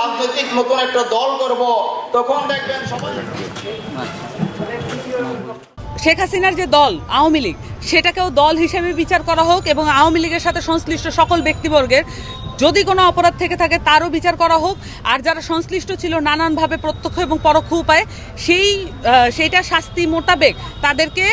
রাজনৈতিক নতুন একটা দল করব, তখন দেখবেন সবাই। শেখ হাসিনার যে দল আওয়ামী লীগ, সেটাকেও দল হিসেবে বিচার করা হোক এবং আওয়ামী লীগের সাথে সংশ্লিষ্ট সকল ব্যক্তিবর্গের যদি কোনো অপরাধ থেকে থাকে তারও বিচার করা হোক। আর যারা সংশ্লিষ্ট ছিল নানানভাবে প্রত্যক্ষ এবং পরোক্ষ উপায়ে, সেইটা শাস্তি মোতাবেক তাদেরকে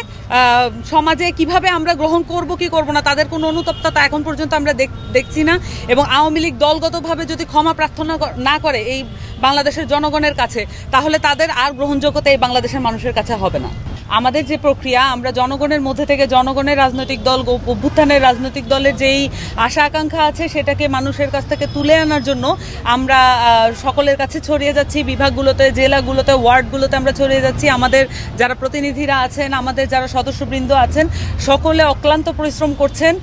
সমাজে কিভাবে আমরা গ্রহণ করব কি করব না, তাদের কোনো অনুতপ্ততা এখন পর্যন্ত আমরা দেখছি না। এবং আওয়ামী লীগ দলগতভাবে যদি ক্ষমা প্রার্থনা না করে এই বাংলাদেশের জনগণের কাছে, তাহলে তাদের আর গ্রহণযোগ্যতা এই বাংলাদেশের মানুষের কাছে হবে না। আমাদের যে প্রক্রিয়া, আমরা জনগণের মধ্যে থেকে জনগণের রাজনৈতিক দল, অভ্যুত্থানের রাজনৈতিক দলের যেই আশা আকাঙ্ক্ষা আছে সেটাকে মানুষের কাছ থেকে তুলে আনার জন্য আমরা সকলের কাছে ছড়িয়ে যাচ্ছি, বিভাগগুলোতে, জেলাগুলোতে, ওয়ার্ডগুলোতে আমরা ছড়িয়ে যাচ্ছি। আমাদের যারা প্রতিনিধিরা আছেন, আমাদের যারা সদস্যবৃন্দ আছেন, সকলে অক্লান্ত পরিশ্রম করছেন।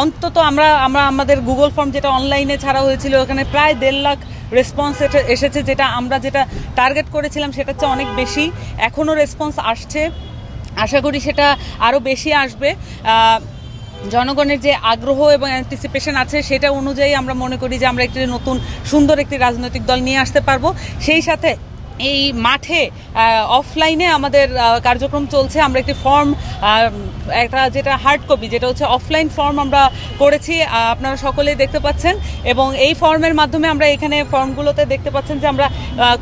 অন্তত আমরা আমাদের গুগল ফর্ম যেটা অনলাইনে ছাড়া হয়েছিল, ওখানে প্রায় 1.5 লাখ রেসপন্স এসেছে, যেটা আমরা যেটা টার্গেট করেছিলাম সেটার চেয়ে অনেক বেশি এখনও রেসপন্স আসছে। আশা করি সেটা আরও বেশি আসবে। জনগণের যে আগ্রহ এবং অ্যান্টিসিপেশন আছে সেটা অনুযায়ী আমরা মনে করি যে আমরা একটি নতুন সুন্দর একটি রাজনৈতিক দল নিয়ে আসতে পারবো। সেই সাথে এই মাঠে অফলাইনে আমাদের কার্যক্রম চলছে। আমরা একটি ফর্ম, একটা যেটা হার্ড কপি, যেটা হচ্ছে অফলাইন ফর্ম আমরা করেছি, আপনারা সকলেই দেখতে পাচ্ছেন। এবং এই ফর্মের মাধ্যমে আমরা এখানে ফর্মগুলোতে দেখতে পাচ্ছেন যে আমরা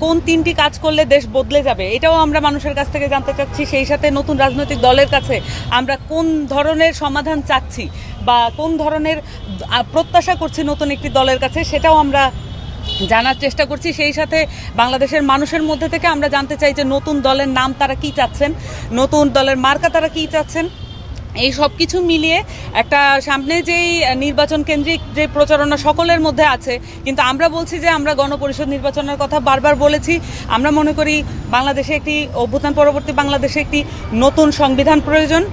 কোন 3টি কাজ করলে দেশ বদলে যাবে, এটাও আমরা মানুষের কাছ থেকে জানতে চাচ্ছি। সেই সাথে নতুন রাজনৈতিক দলের কাছে আমরা কোন ধরনের সমাধান চাচ্ছি বা কোন ধরনের প্রত্যাশা করছি নতুন একটি দলের কাছে, সেটাও আমরা জানার চেষ্টা করছি। সেই সাথে বাংলাদেশের মানুষের মধ্যে থেকে আমরা জানতে চাই যে নতুন দলের নাম তারা কি চাচ্ছেন, নতুন দলের মার্কা তারা কি চাচ্ছেন। এই সব কিছু মিলিয়ে একটা সামনে যেই নির্বাচন কেন্দ্রিক যে প্রচারণা সকলের মধ্যে আছে, কিন্তু আমরা বলছি যে আমরা গণপরিষদ নির্বাচনের কথা বারবার বলেছি। আমরা মনে করি বাংলাদেশে একটি অভ্যুত্থান পরবর্তী বাংলাদেশে একটি নতুন সংবিধান প্রয়োজন,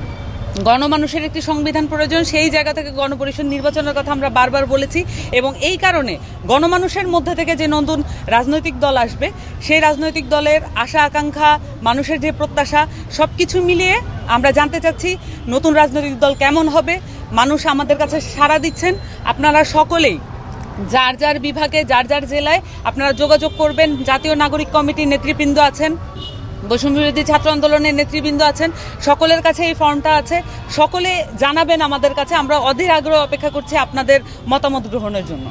গণমানুষের একটি সংবিধান প্রয়োজন। সেই জায়গা থেকে গণপরিষদ নির্বাচনের কথা আমরা বারবার বলেছি। এবং এই কারণে গণমানুষের মধ্যে থেকে যে নতুন রাজনৈতিক দল আসবে, সেই রাজনৈতিক দলের আশা আকাঙ্ক্ষা, মানুষের যে প্রত্যাশা, সব কিছু মিলিয়ে আমরা জানতে চাচ্ছি নতুন রাজনৈতিক দল কেমন হবে। মানুষ আমাদের কাছে সাড়া দিচ্ছেন। আপনারা সকলেই যার যার বিভাগে, যার যার জেলায় আপনারা যোগাযোগ করবেন। জাতীয় নাগরিক কমিটির নেতৃবৃন্দ আছেন, বৈষম্য বিরোধী ছাত্র আন্দোলনের নেতৃবৃন্দ আছেন, সকলের কাছে এই ফর্মটা আছে। সকলে জানাবেন আমাদের কাছে। আমরা অধীর আগ্রহ অপেক্ষা করছি আপনাদের মতামত গ্রহণের জন্য।